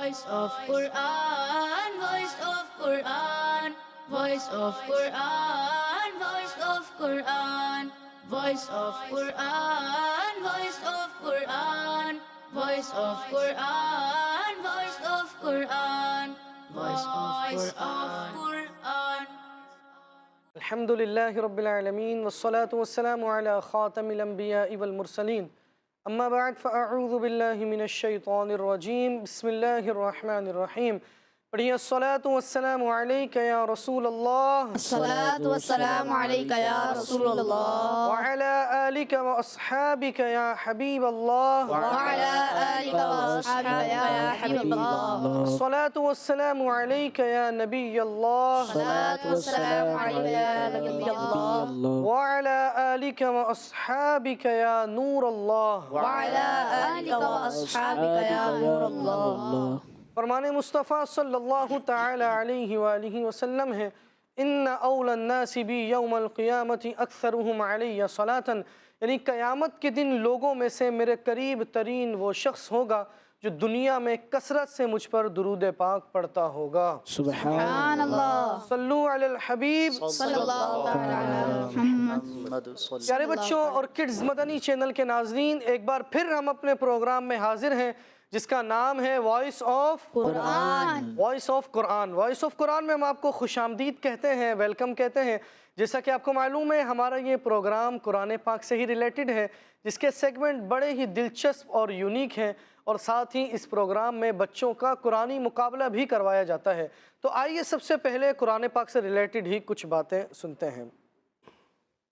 Voice of Quran, voice of Quran, voice of Quran, voice of Quran, voice of Quran, voice of Quran, voice of Quran, voice of Quran, voice of Quran. الحمد لله رب العالمين والصلاة والسلام على خاتم الأنبياء والمرسلين أما بعد فأعوذ بالله من الشيطان الرجيم بسم الله الرحمن الرحيم پڑھیے الصلاة والسلام علیک یا رسول اللہ الصلاة والسلام علیک یا رسول اللہ وعلى آلك وأصحابك يا حبيب الله وعلى آلك وأصحابك يا حبيب الله الصلاة والسلام عليك يا نبي الله الصلاة والسلام علیک یا نبی اللہ وعلى آلك وأصحابك يا نور الله وعلى آلك وأصحابك يا نور اللہ فرمان مصطفیٰ صلی اللہ تعالی علیہ وآلہ وسلم ہے ان اول الناس بی یوم القیامت اکثرهم علی صلاة، یعنی قیامت کے دن لوگوں میں سے میرے قریب ترین وہ شخص ہوگا جو دنیا میں کثرت سے مجھ پر درود پاک پڑھتا ہوگا۔ سبحان اللہ صلو علی الحبیب صلی اللہ تعالی علی محمد پیارے بچوں اور کڈز مدنی چینل کے ناظرین، ایک بار پھر ہم اپنے پروگرام میں حاضر ہیں جس کا نام ہے وائس آف قرآن۔ وائس آف قرآن۔ وائس آف قرآن میں ہم آپ کو خوش آمدید کہتے ہیں، ویلکم کہتے ہیں۔ جیسا کہ آپ کو معلوم ہے ہمارا یہ پروگرام قرآن پاک سے ہی ریلیٹڈ ہے، جس کے سیگمنٹ بڑے ہی دلچسپ اور یونیک ہیں، اور ساتھ ہی اس پروگرام میں بچوں کا قرآنی مقابلہ بھی کروایا جاتا ہے۔ تو آئیے سب سے پہلے قرآن پاک سے ریلیٹڈ ہی کچھ باتیں سنتے ہیں۔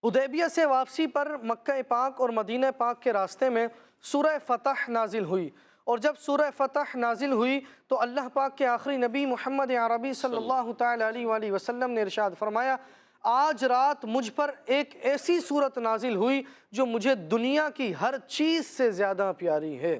حدیبیہ سے واپسی پر مکہ پاک اور مدینہ پاک کے راستے میں سورہ فتح نازل ہوئی، اور جب سورہ فتح نازل ہوئی تو اللہ پاک کے آخری نبی محمد عربی صلی اللہ تعالی علیہ وآلہ وسلم نے ارشاد فرمایا، آج رات مجھ پر ایک ایسی صورت نازل ہوئی جو مجھے دنیا کی ہر چیز سے زیادہ پیاری ہے۔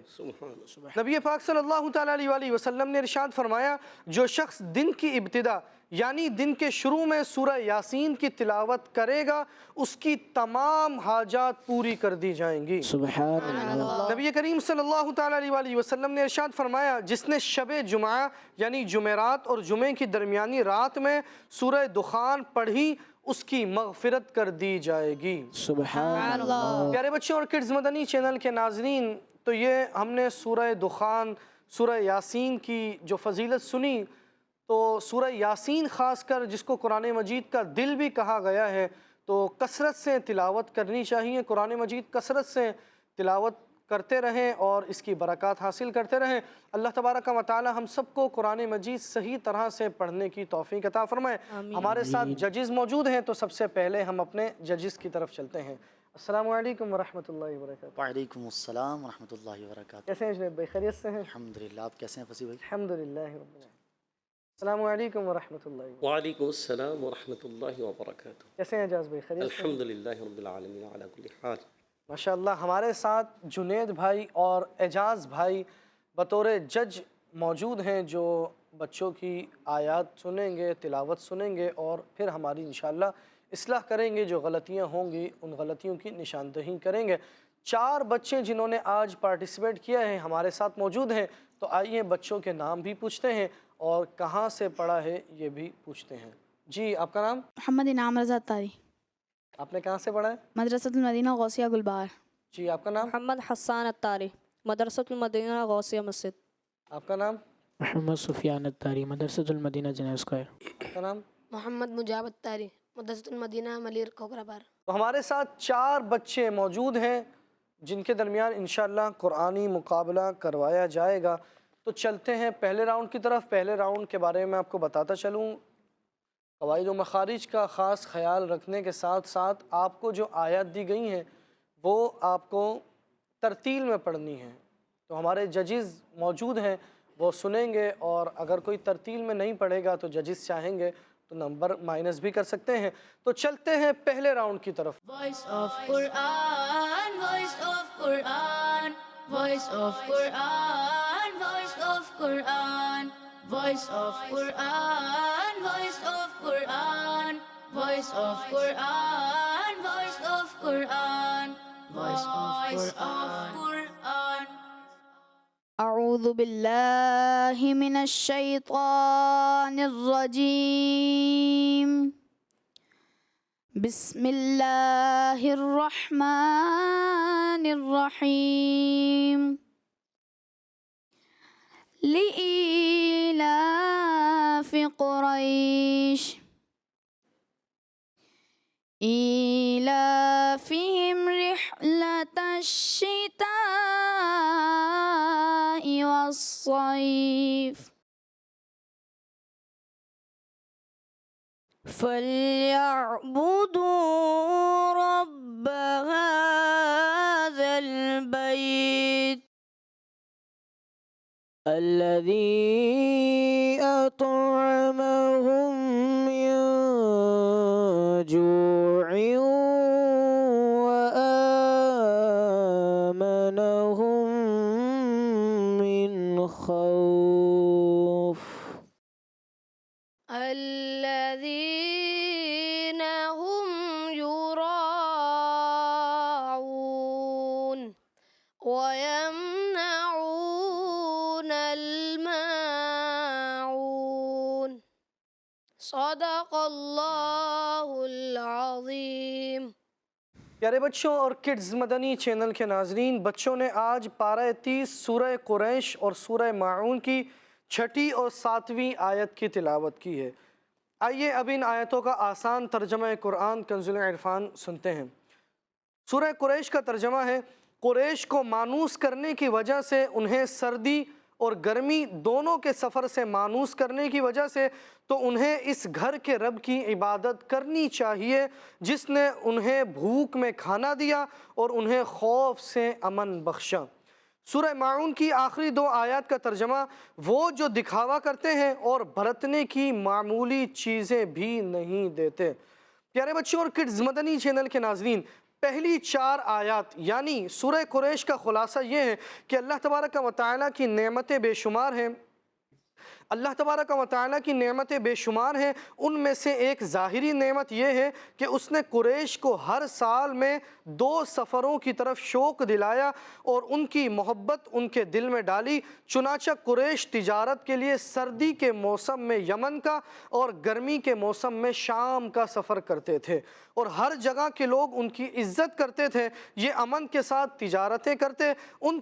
نبی پاک صلی اللہ تعالی علیہ وآلہ وسلم نے ارشاد فرمایا، جو شخص دن کی ابتدا یعنی دن کے شروع میں سورہ یاسین کی تلاوت کرے گا اس کی تمام حاجات پوری کر دی جائیں گی۔ سبحان اللہ نبی کریم صلی اللہ تعالی علیہ وآلہ وسلم نے ارشاد فرمایا، جس نے شب جمعہ یعنی جمعرات اور جمعے کی درمیانی رات میں سورہ دخان پڑھی اس کی مغفرت کر دی جائے گی۔ سبحان اللہ پیارے بچوں اور کڈز مدنی چینل کے ناظرین، تو یہ ہم نے سورہ دخان، سورہ یاسین کی جو فضیلت سنی، تو سورہ یاسین خاص کر جس کو قرآن مجید کا دل بھی کہا گیا ہے، تو کثرت سے تلاوت کرنی چاہیے۔ قرآن مجید کثرت سے تلاوت کرتے رہیں اور اس کی برکات حاصل کرتے رہیں۔ اللہ تبارک و تعالی ہم سب کو قرآن مجید صحیح طرح سے پڑھنے کی توفیق عطا فرمائے۔ ہمارے ساتھ ججز موجود ہیں، تو سب سے پہلے ہم اپنے ججز کی طرف چلتے ہیں۔ السلام علیکم ورحمۃ اللہ وبرکاتہ۔ وعلیکم السلام ورحمۃ اللہ وبرکاتہ۔ کیسے ہیں جنید بھائی؟ خیریت سے ہیں؟ الحمدللہ، آپ کیسے ہیں فصیح بھائی؟ الحمدللہ رب العالمین۔ السلام علیکم ورحمۃ اللہ وبرکاتہ۔ وعلیکم السلام ورحمۃ اللہ وبرکاتہ۔ کیسے ہیں اعجاز بھائی؟ خیریت سے ہیں؟ الحمدللہ رب العالمین علی کل حال۔ ماشاءاللہ ہمارے ساتھ جنید بھائی اور اعجاز بھائی بطور جج موجود ہیں، جو بچوں کی آیات سنیں گے، تلاوت سنیں گے، اور پھر ہماری انشاءاللہ اصلاح کریں گے۔ جو غلطیاں ہوں گی ان غلطیوں کی نشاندہی کریں گے۔ 4 بچے جنہوں نے آج پارٹیسپیٹ کیا ہے ہمارے ساتھ موجود ہیں، تو آئیے بچوں کے نام بھی پوچھتے ہیں اور کہاں سے پڑھا ہے یہ بھی پوچھتے ہیں۔ جی آپ کا نام؟ محمد انعام رضا تاری، آپ نے کہاں سے پڑھا ہے؟ مدرسۃ المدینہ غوثیہ گلبہار۔ جی آپ کا نام؟ محمد حسان الطاری، مدرسۃ المدینہ غوثیہ مسجد۔ آپ کا نام؟ محمد سفیان الطاری، مدرسۃ المدینہ جنید اسکوائر۔ آپ کا نام؟ محمد مجاب الطاری، مدرسۃ المدینہ ملیر کوکرآباد۔ تو ہمارے ساتھ 4 بچے موجود ہیں جن کے درمیان انشاءاللہ قرآنی مقابلہ کروایا جائے گا۔ تو چلتے ہیں پہلے راؤنڈ کی طرف۔ پہلے راؤنڈ کے بارے میں آپ کو بتاتا چلوں، قواعد و مخارج کا خاص خیال رکھنے کے ساتھ ساتھ آپ کو جو آیات دی گئی ہیں وہ آپ کو ترتیل میں پڑھنی ہیں۔ تو ہمارے ججز موجود ہیں، وہ سنیں گے، اور اگر کوئی ترتیل میں نہیں پڑھے گا تو ججز چاہیں گے تو نمبر مائنس بھی کر سکتے ہیں۔ تو چلتے ہیں پہلے راؤنڈ کی طرف۔ Voice of Quran, voice of Quran, voice of Quran, voice of Quran, voice of Quran, voice of Quran, voice of Quran, voice of Quran, voice of Quran. أعوذ بالله من الشيطان الرجيم بسم الله الرحمن الرحيم لإيلاف قريش إيلافهم رحلة الشتاء والصيف فليعبدوا رب هذا البيت الذي أطعمهم من جوع وآمنهم من خوف الذين هم يراعون ويمنعون الماعون صدق اللہ العظیم۔ پیارے بچوں اور کڈز مدنی چینل کے ناظرین، بچوں نے آج پارہ 30 سورہ قریش اور سورہ ماعون کی 6 اور 7ویں آیت کی تلاوت کی ہے۔ آئیے اب ان آیتوں کا آسان ترجمہ قرآن کنز العرفان سنتے ہیں۔ سورہ قریش کا ترجمہ ہے: قریش کو مانوس کرنے کی وجہ سے انہیں سردی اور گرمی دونوں کے سفر سے مانوس کرنے کی وجہ سے تو انہیں اس گھر کے رب کی عبادت کرنی چاہیے جس نے انہیں بھوک میں کھانا دیا اور انہیں خوف سے امن بخشا۔ سورہ ماعون کی آخری 2 آیات کا ترجمہ: وہ جو دکھاوا کرتے ہیں اور برتنے کی معمولی چیزیں بھی نہیں دیتے۔ پیارے بچوں اور کڈز مدنی چینل کے ناظرین، پہلی 4 آیات یعنی سورہ قریش کا خلاصہ یہ ہے کہ اللہ تبارک و تعالیٰ کی نعمتیں بے شمار ہیں۔ اللہ تبارک و تعالیٰ کی نعمتیں بے شمار ہیں، ان میں سے ایک ظاہری نعمت یہ ہے کہ اس نے قریش کو ہر سال میں 2 سفروں کی طرف شوق دلایا اور ان کی محبت ان کے دل میں ڈالی۔ چنانچہ قریش تجارت کے لیے سردی کے موسم میں یمن کا اور گرمی کے موسم میں شام کا سفر کرتے تھے اور ہر جگہ کے لوگ ان کی عزت کرتے تھے۔ یہ امن کے ساتھ تجارتیں کرتے، ان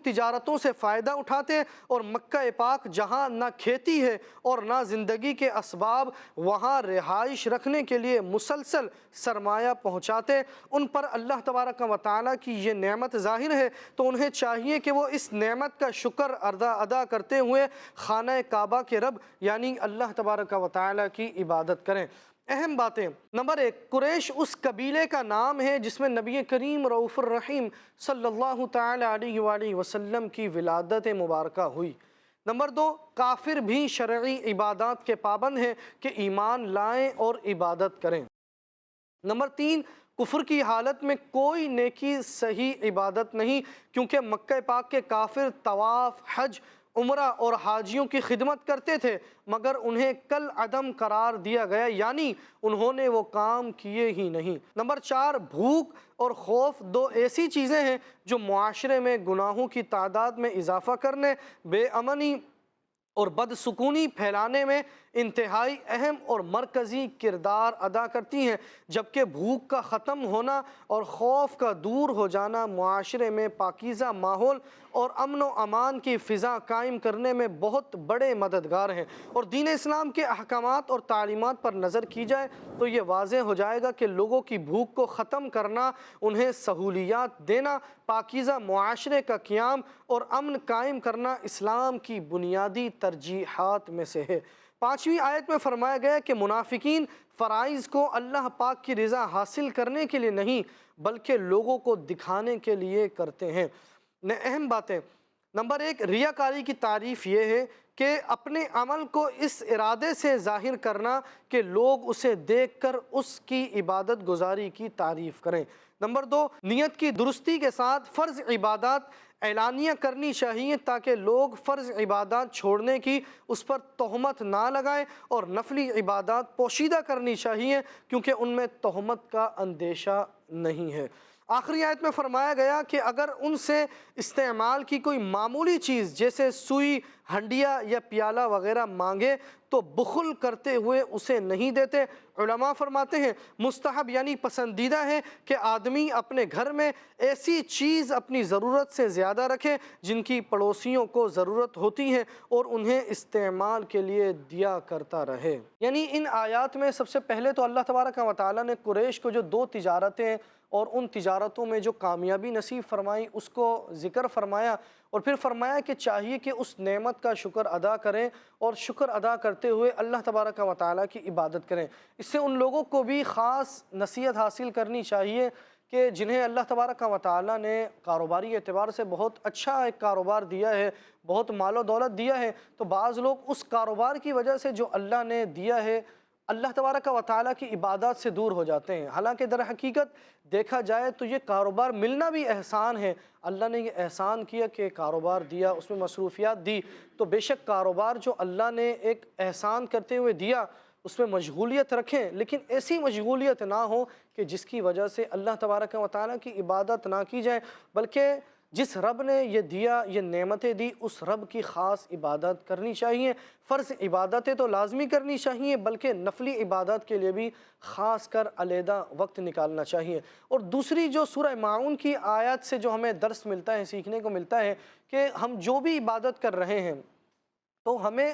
تجارتوں سے فائدہ اٹھاتے اور مکہ پاک جہاں نہ کھیتی ہے اور نہ زندگی کے اسباب، وہاں رہائش رکھنے کے لیے مسلسل سرمایہ پہنچاتے۔ ان پر اللہ تبارک و تعالیٰ کی یہ نعمت ظاہر ہے تو انہیں چاہیے کہ وہ اس نعمت کا شکر ادا کرتے ہوئے خانہ کعبہ کے رب یعنی اللہ تبارک و تعالیٰ کی عبادت کریں۔ اہم باتیں: نمبر 1، قریش اس قبیلے کا نام ہے جس میں نبی کریم رؤوف الرحیم صلی اللہ تعالی علیہ وآلہ وسلم کی ولادت مبارکہ ہوئی۔ نمبر 2، کافر بھی شرعی عبادات کے پابند ہیں کہ ایمان لائیں اور عبادت کریں۔ نمبر 3، کفر کی حالت میں کوئی نیکی صحیح عبادت نہیں، کیونکہ مکہ پاک کے کافر طواف، حج، عمرہ اور حاجیوں کی خدمت کرتے تھے مگر انہیں کل عدم قرار دیا گیا، یعنی انہوں نے وہ کام کیے ہی نہیں۔ نمبر 4، بھوک اور خوف 2 ایسی چیزیں ہیں جو معاشرے میں گناہوں کی تعداد میں اضافہ کرنے، بے امنی اور بدسکونی پھیلانے میں انتہائی اہم اور مرکزی کردار ادا کرتی ہیں، جبکہ بھوک کا ختم ہونا اور خوف کا دور ہو جانا معاشرے میں پاکیزہ ماحول اور امن و امان کی فضا قائم کرنے میں بہت بڑے مددگار ہیں۔ اور دین اسلام کے احکامات اور تعلیمات پر نظر کی جائے تو یہ واضح ہو جائے گا کہ لوگوں کی بھوک کو ختم کرنا، انہیں سہولیات دینا، پاکیزہ معاشرے کا قیام اور امن قائم کرنا اسلام کی بنیادی ترجیحات میں سے ہے۔ 5ویں آیت میں فرمایا گیا کہ منافقین فرائض کو اللہ پاک کی رضا حاصل کرنے کے لیے نہیں بلکہ لوگوں کو دکھانے کے لیے کرتے ہیں۔ اہم باتیں: نمبر 1، ریاکاری کی تعریف یہ ہے کہ اپنے عمل کو اس ارادے سے ظاہر کرنا کہ لوگ اسے دیکھ کر اس کی عبادت گزاری کی تعریف کریں۔ نمبر 2، نیت کی درستی کے ساتھ فرض عبادات اعلانیہ کرنی چاہیے تاکہ لوگ فرض عبادات چھوڑنے کی اس پر تہمت نہ لگائیں، اور نفلی عبادات پوشیدہ کرنی چاہیے کیونکہ ان میں تہمت کا اندیشہ نہیں ہے۔ آخری آیت میں فرمایا گیا کہ اگر ان سے استعمال کی کوئی معمولی چیز جیسے سوئی، ہنڈیا یا پیالہ وغیرہ مانگے تو بخل کرتے ہوئے اسے نہیں دیتے۔ علماء فرماتے ہیں مستحب یعنی پسندیدہ ہے کہ آدمی اپنے گھر میں ایسی چیز اپنی ضرورت سے زیادہ رکھے جن کی پڑوسیوں کو ضرورت ہوتی ہے اور انہیں استعمال کے لیے دیا کرتا رہے۔ یعنی ان آیات میں سب سے پہلے تو اللہ تبارک و تعالیٰ نے قریش کو جو 2 تجارتیں اور ان تجارتوں میں جو کامیابی نصیب فرمائی اس کو ذکر فرمایا، اور پھر فرمایا کہ چاہیے کہ اس نعمت کا شکر ادا کریں اور شکر ادا کرتے ہوئے اللہ تبارک و تعالیٰ کی عبادت کریں۔ اس سے ان لوگوں کو بھی خاص نصیحت حاصل کرنی چاہیے کہ جنہیں اللہ تبارک و تعالیٰ نے کاروباری اعتبار سے بہت اچھا ایک کاروبار دیا ہے، بہت مال و دولت دیا ہے، تو بعض لوگ اس کاروبار کی وجہ سے جو اللہ نے دیا ہے اللہ تبارک و تعالیٰ کی عبادات سے دور ہو جاتے ہیں۔ حالانکہ در حقیقت دیکھا جائے تو یہ کاروبار ملنا بھی احسان ہے۔ اللہ نے یہ احسان کیا کہ کاروبار دیا، اس میں مصروفیات دی، تو بے شک کاروبار جو اللہ نے ایک احسان کرتے ہوئے دیا اس میں مشغولیت رکھیں، لیکن ایسی مشغولیت نہ ہو کہ جس کی وجہ سے اللہ تبارک و تعالیٰ کی عبادت نہ کی جائے، بلکہ جس رب نے یہ دیا، یہ نعمتیں دی، اس رب کی خاص عبادت کرنی چاہیے۔ فرض عبادتیں تو لازمی کرنی چاہیے، بلکہ نفلی عبادت کے لیے بھی خاص کر علیحدہ وقت نکالنا چاہیے۔ اور دوسری جو سورہ ماعون کی آیت سے جو ہمیں درس ملتا ہے، سیکھنے کو ملتا ہے کہ ہم جو بھی عبادت کر رہے ہیں تو ہمیں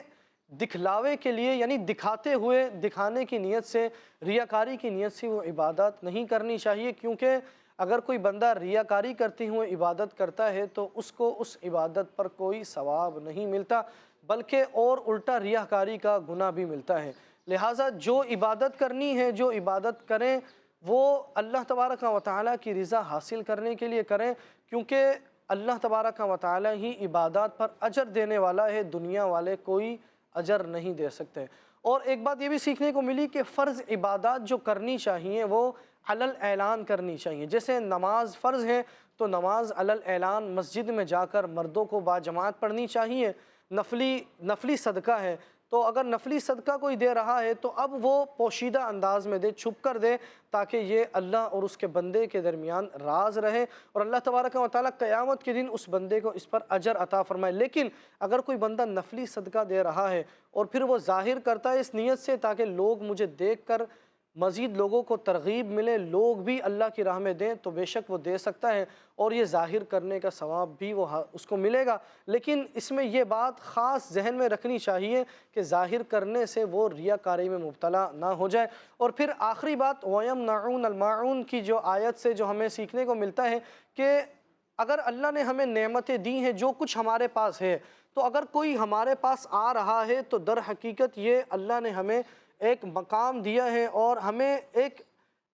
دکھلاوے کے لیے یعنی دکھاتے ہوئے، دکھانے کی نیت سے، ریاکاری کی نیت سے وہ عبادت نہیں کرنی چاہیے، کیونکہ اگر کوئی بندہ ریاکاری کرتے ہوئے عبادت کرتا ہے تو اس کو اس عبادت پر کوئی ثواب نہیں ملتا، بلکہ اور الٹا ریاکاری کا گناہ بھی ملتا ہے۔ لہٰذا جو عبادت کرنی ہے، جو عبادت کریں وہ اللہ تبارک و تعالیٰ کی رضا حاصل کرنے کے لیے کریں، کیونکہ اللہ تبارک و تعالیٰ ہی عبادات پر اجر دینے والا ہے، دنیا والے کوئی اجر نہیں دے سکتے۔ اور ایک بات یہ بھی سیکھنے کو ملی کہ فرض عبادات جو کرنی چاہیے وہ علل اعلان کرنی چاہیے۔ جیسے نماز فرض ہے تو نماز علل اعلان مسجد میں جا کر مردوں کو باجماعت پڑھنی چاہیے۔ نفلی صدقہ ہے تو اگر نفلی صدقہ کوئی دے رہا ہے تو اب وہ پوشیدہ انداز میں دے، چھپ کر دے، تاکہ یہ اللہ اور اس کے بندے کے درمیان راز رہے اور اللہ تبارک و تعالیٰ قیامت کے دن اس بندے کو اس پر اجر عطا فرمائے۔ لیکن اگر کوئی بندہ نفلی صدقہ دے رہا ہے اور پھر وہ ظاہر کرتا ہے اس نیت سے تاکہ لوگ مجھے دیکھ کر مزید لوگوں کو ترغیب ملے، لوگ بھی اللہ کی راہ میں دیں، تو بے شک وہ دے سکتا ہے اور یہ ظاہر کرنے کا ثواب بھی وہ اس کو ملے گا۔ لیکن اس میں یہ بات خاص ذہن میں رکھنی چاہیے کہ ظاہر کرنے سے وہ ریاکاری میں مبتلا نہ ہو جائے۔ اور پھر آخری بات وَيَمْنَعُونَ الْمَاعُونَ کی جو آیت سے جو ہمیں سیکھنے کو ملتا ہے کہ اگر اللہ نے ہمیں نعمتیں دی ہیں، جو کچھ ہمارے پاس ہے، تو اگر کوئی ہمارے پاس آ رہا ہے تو در حقیقت یہ اللہ نے ہمیں ایک مقام دیا ہے اور ہمیں ایک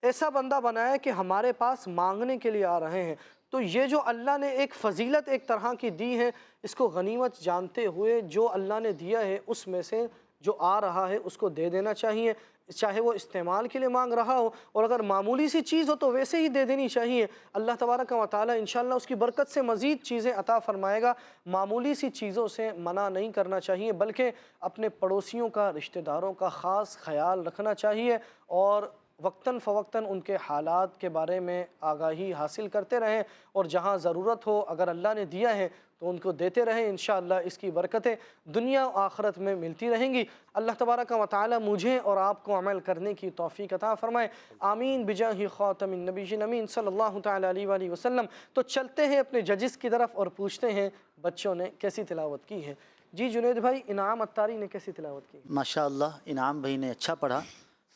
ایسا بندہ بنایا کہ ہمارے پاس مانگنے کے لیے آ رہے ہیں، تو یہ جو اللہ نے ایک فضیلت ایک طرح کی دی ہے، اس کو غنیمت جانتے ہوئے جو اللہ نے دیا ہے اس میں سے جو آ رہا ہے اس کو دے دینا چاہیے، چاہے وہ استعمال کے لیے مانگ رہا ہو، اور اگر معمولی سی چیز ہو تو ویسے ہی دے دینی چاہیے۔ اللہ تبارک و تعالیٰ انشاءاللہ اس کی برکت سے مزید چیزیں عطا فرمائے گا۔ معمولی سی چیزوں سے منع نہیں کرنا چاہیے، بلکہ اپنے پڑوسیوں کا، رشتہ داروں کا خاص خیال رکھنا چاہیے اور وقتاً فوقتاً ان کے حالات کے بارے میں آگاہی حاصل کرتے رہیں، اور جہاں ضرورت ہو اگر اللہ نے دیا ہے تو ان کو دیتے رہیں۔ انشاءاللہ اس کی برکتیں دنیا و آخرت میں ملتی رہیں گی۔ اللہ تبارک و تعالی مجھے اور آپ کو عمل کرنے کی توفیق عطا فرمائے، آمین بجاہ خاتم النبیین امین صلی اللہ تعالی علیہ وآلہ وسلم۔ تو چلتے ہیں اپنے ججز کی طرف اور پوچھتے ہیں بچوں نے کیسی تلاوت کی ہے۔ جی جنید بھائی، انعام اتاری نے کیسی تلاوت کی؟ ماشاءاللہ انعام بھائی نے اچھا پڑھا،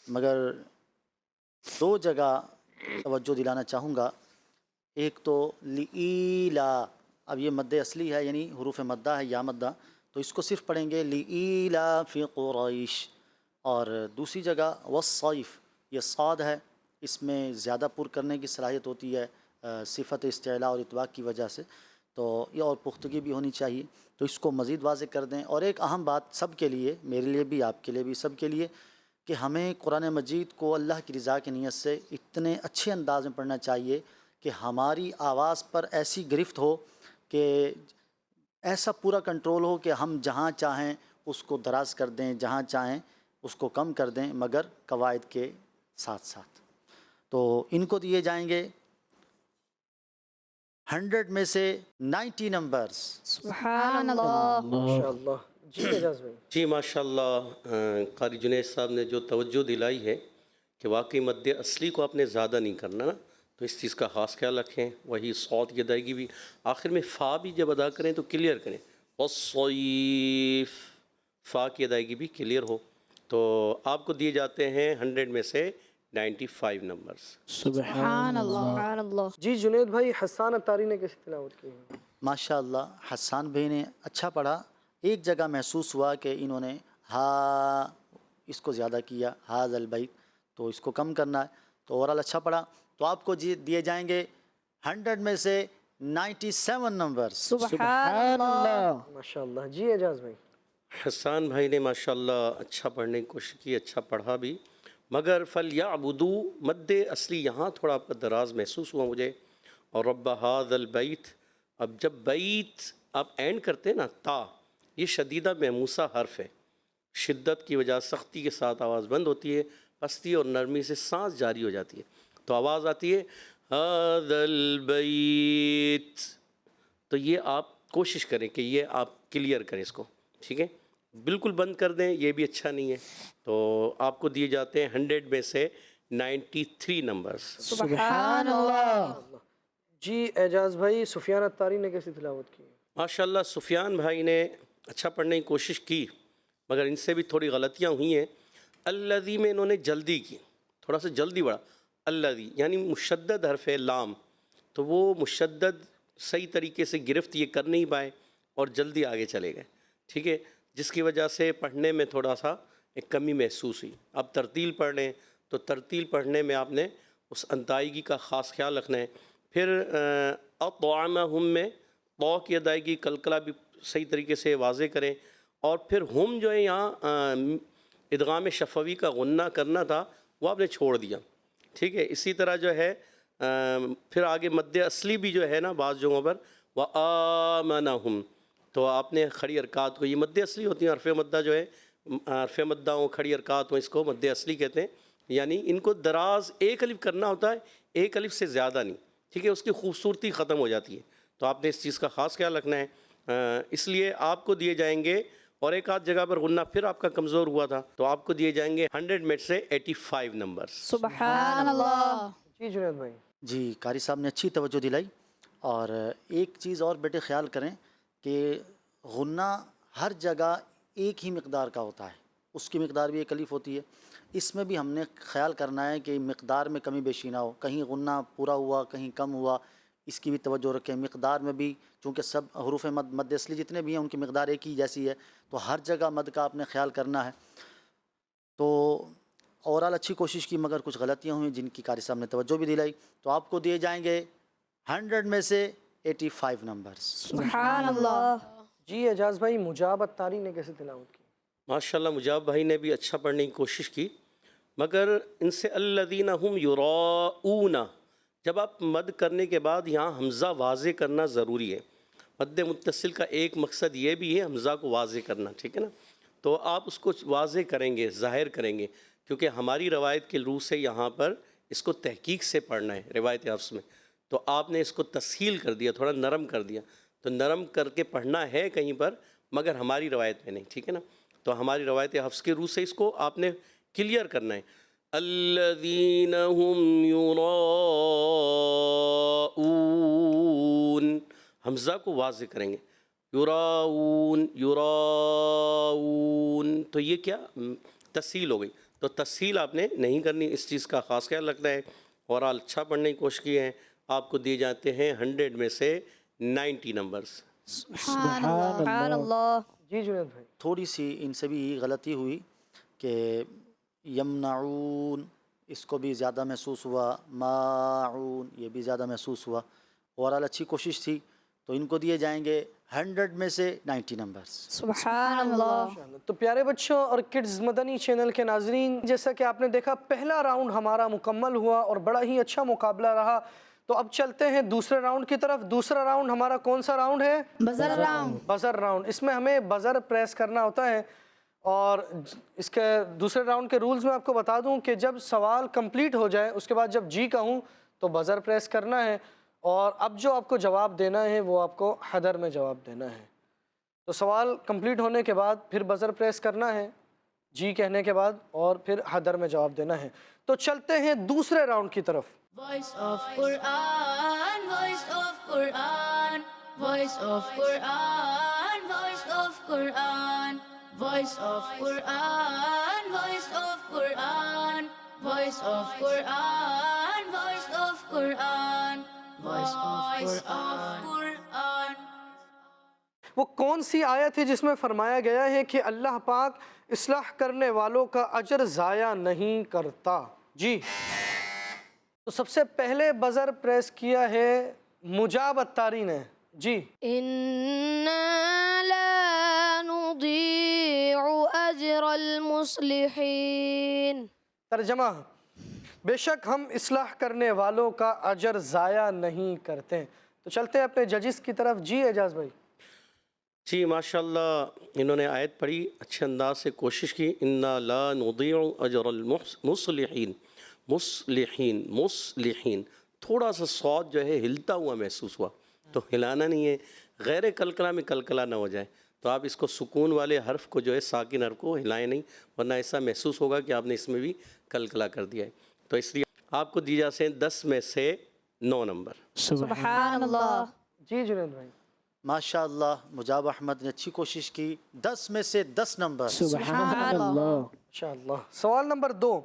مگر 2 جگہ توجہ دلانا چاہوں گا۔ ایک تو لِإِيلَا، اب یہ مد اصلی ہے یعنی حروف مدہ ہے یا مدہ، تو اس کو صرف پڑھیں گے لِإِيلَافِ قُرَيْشٍ، اور دوسری جگہ وَالصَّيْفِ، یہ صاد ہے، اس میں زیادہ پر کرنے کی صلاحیت ہوتی ہے صفت استعلاء اور اطباق کی وجہ سے، تو یہ اور پختگی بھی ہونی چاہیے، تو اس کو مزید واضح کر دیں۔ اور ایک اہم بات سب کے لیے، میرے لیے بھی، آپ کے لیے بھی، سب کے لیے، کہ ہمیں قرآن مجید کو اللہ کی رضا کی نیت سے اتنے اچھے انداز میں پڑھنا چاہیے کہ ہماری آواز پر ایسی گرفت ہو کہ ایسا پورا کنٹرول ہو کہ ہم جہاں چاہیں اس کو دراز کر دیں، جہاں چاہیں اس کو کم کر دیں، مگر قواعد کے ساتھ ساتھ۔ تو ان کو دیے جائیں گے 100 میں سے 90 نمبرز. سبحان اللہ. ماشاءاللہ. جی اعجاز بھائی. جی ماشاءاللہ قاری جنید صاحب نے جو توجہ دلائی ہے کہ واقعی مد اصلی کو آپ نے زیادہ نہیں کرنا نا، تو اس چیز کا خاص خیال رکھیں. وہی صوت کی ادائیگی بھی آخر میں فا بھی جب ادا کریں تو کلیئر کریں. والصیف، فا کی ادائیگی بھی کلیئر ہو. تو آپ کو دیے جاتے ہیں 100 میں سے 95 نمبرز. سبحان اللہ. سبحان اللہ. جی جنید بھائی، حسان اتاری نے کیسی تلاوت کی ہے؟ ماشاءاللہ حسان بھائی نے اچھا پڑھا. ایک جگہ محسوس ہوا کہ انہوں نے ہا اس کو زیادہ کیا، ہاذ البیت، تو اس کو کم کرنا ہے. تو اوورال اچھا پڑھا. تو آپ کو دیے جائیں گے 100 میں سے 97 نمبر. سبحان اللہ. ماشاءاللہ. جی اعجاز بھائی. حسان بھائی نے ماشاءاللہ اچھا پڑھنے کی کوشش کی، اچھا پڑھا بھی، مگر فَلْيَعْبُدُوا مد اصلی یہاں تھوڑا آپ کا دراز محسوس ہوا مجھے. اور رب هذا البیت، اب جب بیت آپ اینڈ کرتے ہیں نا، تا، یہ شدیدہ محموسہ حرف ہے. شدت کی وجہ سختی کے ساتھ آواز بند ہوتی ہے، پستی اور نرمی سے سانس جاری ہو جاتی ہے. تو آواز آتی ہے هذا البیت. تو یہ آپ کوشش کریں کہ یہ آپ کلیئر کریں اس کو، ٹھیک ہے. بالکل بند کر دیں یہ بھی اچھا نہیں ہے. تو آپ کو دیے جاتے ہیں 100 میں سے 93 نمبرز. سبحان اللہ. جی اعجاز بھائی، سفیان اتاری نے کیسی تلاوت کی ہے؟ ماشاءاللہ سفیان بھائی نے اچھا پڑھنے کی کوشش کی، مگر ان سے بھی تھوڑی غلطیاں ہوئی ہیں. الذی میں انہوں نے جلدی کی، تھوڑا سا جلدی بڑھا. الذی یعنی مشدد حرف ہے لام، تو وہ مشدد صحیح طریقے سے گرفت یہ کر نہیں پائے اور جلدی آگے چلے گئے، ٹھیک ہے، جس کی وجہ سے پڑھنے میں تھوڑا سا ایک کمی محسوس ہوئی. اب ترتیل پڑھ لیں تو ترتیل پڑھنے میں آپ نے اس انتائیگی کا خاص خیال رکھنا ہے. پھر اطعمہم میں طا کی ادائیگی قلقلہ بھی صحیح طریقے سے واضح کریں. اور پھر ہم جو ہے یہاں ادغام شفوی کا غنہ کرنا تھا وہ آپ نے چھوڑ دیا، ٹھیک ہے. اسی طرح جو ہے پھر آگے مد اصلی بھی جو ہے نا بعض جگہوں پر وآمنہم، تو آپ نے کھڑی حرکات کو، یہ مد اصلی ہوتی ہیں، حرف مدہ جو ہے، حرف مدہ ہوں، کھڑی حرکات ہوں، اس کو مد اصلی کہتے ہیں. یعنی ان کو دراز ایک الف کرنا ہوتا ہے، ایک الف سے زیادہ نہیں، ٹھیک ہے، اس کی خوبصورتی ختم ہو جاتی ہے. تو آپ نے اس چیز کا خاص خیال رکھنا ہے. اس لیے آپ کو دیے جائیں گے، اور ایک آدھ جگہ پر غنہ پھر آپ کا کمزور ہوا تھا، تو آپ کو دیے جائیں گے 100 میں سے 85 نمبرز. سبحان اللہ. جی جنید بھائی. جی قاری صاحب نے اچھی توجہ دلائی. اور ایک چیز اور بیٹے خیال کریں کہ غنہ ہر جگہ ایک ہی مقدار کا ہوتا ہے، اس کی مقدار بھی ایک الف ہوتی ہے. اس میں بھی ہم نے خیال کرنا ہے کہ مقدار میں کمی بیشی نہ ہو، کہیں غنہ پورا ہوا کہیں کم ہوا، اس کی بھی توجہ رکھیں. مقدار میں بھی چونکہ سب حروف مد اصلی جتنے بھی ہیں ان کی مقدار ایک ہی جیسی ہے، تو ہر جگہ مد کا آپ نے خیال کرنا ہے. تو اوورال اچھی کوشش کی، مگر کچھ غلطیاں ہوئیں جن کی قاری صاحب نے توجہ بھی دلائی. تو آپ کو دیے جائیں گے 100 میں سے 85 نمبرز. سبحان اللہ. جی اعجاز بھائی، مجاب اتاری نے کیسی تلاوت کی؟ ماشاءاللہ مجاب بھائی نے بھی اچھا پڑھنے کی کوشش کی، مگر ان سے الذین ہم یراؤون، جب آپ مد کرنے کے بعد یہاں حمزہ واضح کرنا ضروری ہے. مد متصل کا ایک مقصد یہ بھی ہے حمزہ کو واضح کرنا، ٹھیک ہے نا. تو آپ اس کو واضح کریں گے، ظاہر کریں گے، کیونکہ ہماری روایت کے روح سے یہاں پر اس کو تحقیق سے پڑھنا ہے روایت حفظ میں. تو آپ نے اس کو تسہیل کر دیا، تھوڑا نرم کر دیا. تو نرم کر کے پڑھنا ہے کہیں پر، مگر ہماری روایت میں نہیں، ٹھیک ہے نا. تو ہماری روایت حفظ کے روح سے اس کو آپ نے کلیئر کرنا ہے. الذین ہم یراؤون، حمزہ کو واضح کریں گے. یراؤون، یراؤون، تو یہ کیا تسہیل ہو گئی. تو تسہیل آپ نے نہیں کرنی، اس چیز کا خاص خیال رکھنا ہے. اور اچھا پڑھنے کی کوشش کی ہے. آپ کو دیے جاتے ہیں 100 میں سے 90 نمبرز. سبحان اللہ. سبحان اللہ. جی جنید بھائی. تھوڑی سی ان سے بھی غلطی ہوئی کہ یمنعون، اس کو بھی زیادہ محسوس ہوا، ماعون یہ بھی زیادہ محسوس ہوا. اوورال اچھی کوشش تھی. تو ان کو دیے جائیں گے 100 میں سے 90 نمبرز. سبحان اللہ. تو پیارے بچوں اور کڈز مدنی چینل کے ناظرین، جیسا کہ آپ نے دیکھا پہلا راؤنڈ ہمارا مکمل ہوا اور بڑا ہی اچھا مقابلہ رہا. تو اب چلتے ہیں دوسرے راؤنڈ کی طرف. دوسرا راؤنڈ ہمارا کون سا راؤنڈ ہے؟ Buzzer round. Buzzer round. اس میں ہمیں بزر پریس کرنا ہوتا ہے. اور اس کے دوسرے راؤنڈ کے رولز میں آپ کو بتا دوں کہ جب سوال کمپلیٹ ہو جائے اس کے بعد جب جی کہوں تو بزر پریس کرنا ہے، اور اب جو آپ کو جواب دینا ہے وہ آپ کو حدر میں جواب دینا ہے. تو سوال کمپلیٹ ہونے کے بعد پھر بزر پریس کرنا ہے جی کہنے کے بعد اور پھر حدر میں جواب دینا ہے. تو چلتے ہیں دوسرے راؤنڈ کی طرف. Voice of Quran, voice of Quran, voice of Quran, voice of Quran, voice of Quran, voice of Quran, voice of Quran, voice of Quran, voice of Quran. وہ کون سی آیت ہے جس میں فرمایا گیا ہے کہ اللہ پاک اصلاح کرنے والوں کا اجر ضائع نہیں کرتا؟ جی تو سب سے پہلے بزر پریس کیا ہے مجاب الطاری نے. جی إنا لا نضيع أجر المصلحين. ترجمہ: بے شک ہم اصلاح کرنے والوں کا اجر ضائع نہیں کرتے. تو چلتے ہیں اپنے ججز کی طرف. جی اعجاز بھائی. جی ماشاءاللہ انہوں نے آیت پڑھی، اچھے انداز سے کوشش کی. انا لا نضيع اجر المصلحین. مصلحین مصلحین تھوڑا سا صوت جو ہے ہلتا ہوا محسوس ہوا، تو ہلانا نہیں ہے، غیر کلکلا میں کلکلا نہ ہو جائے. تو آپ اس کو سکون والے حرف کو جو ہے ساکن حرف کو ہلائیں نہیں، ورنہ ایسا محسوس ہوگا کہ آپ نے اس میں بھی کلکلا کر دیا ہے. تو اس لیے آپ کو دی جاتے ہیں 10 میں سے 9 نمبر. سبحان اللہ. جی جنید بھائی. ماشاء اللہ مجاب احمد نے اچھی کوشش کی. 10 میں سے 10 نمبر. سبحان اللہ. انشاءاللہ. سوال نمبر 2.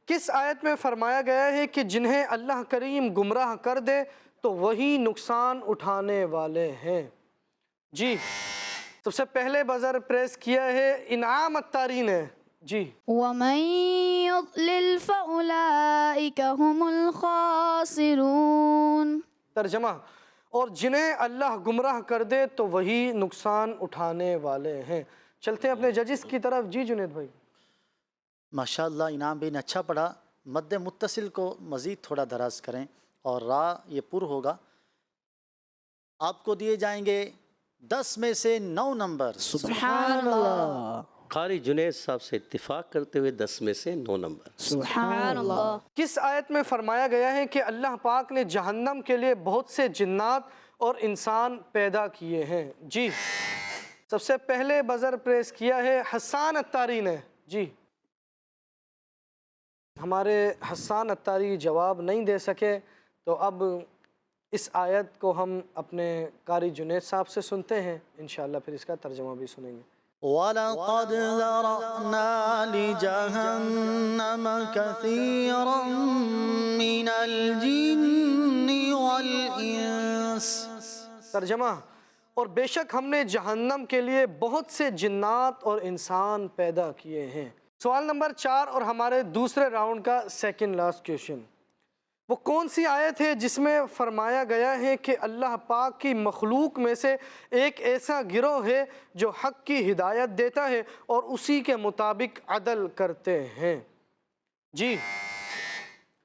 کس آیت میں فرمایا گیا ہے کہ جنہیں اللہ کریم گمراہ کر دے تو وہی نقصان اٹھانے والے ہیں؟ جی سب سے پہلے بزر پریس کیا ہے انعام الطاری نے. جی ومن يضلل فأولئك هم الخاسرون. ترجمہ: اور جنہیں اللہ گمراہ کر دے تو وہی نقصان اٹھانے والے ہیں. چلتے ہیں اپنے ججز کی طرف. جی جنید بھائی. ماشاءاللہ انعام بھائی نے اچھا پڑھا. مد متصل کو مزید تھوڑا دراز کریں اور را یہ پر ہوگا. آپ کو دیے جائیں گے 10 میں سے 9 نمبر. سبحان اللہ. قاری جنید صاحب سے اتفاق کرتے ہوئے 10 میں سے 9 نمبر. سبحان اللہ. کس آیت میں فرمایا گیا ہے کہ اللہ پاک نے جہنم کے لیے بہت سے جنات اور انسان پیدا کیے ہیں؟ جی سب سے پہلے بزر پریس کیا ہے حسان الطاری نے. جی ہمارے حسان الطاری جواب نہیں دے سکے، تو اب اس آیت کو ہم اپنے قاری جنید صاحب سے سنتے ہیں، انشاءاللہ پھر اس کا ترجمہ بھی سنیں گے. وَلَقَدْ ذَرَأْنَا لِجَهَنَّمَ كَثِيرًا مِنَ الْجِنِّ وَالْإِنسِ. ترجمہ: اور بے شک ہم نے جہنم کے لیے بہت سے جنات اور انسان پیدا کیے ہیں. سوال نمبر 4 اور ہمارے دوسرے راؤنڈ کا سیکنڈ لاسٹ کویشچن. وہ کون سی آیت ہے جس میں فرمایا گیا ہے کہ اللہ پاک کی مخلوق میں سے ایک ایسا گروہ ہے جو حق کی ہدایت دیتا ہے اور اسی کے مطابق عدل کرتے ہیں؟ جی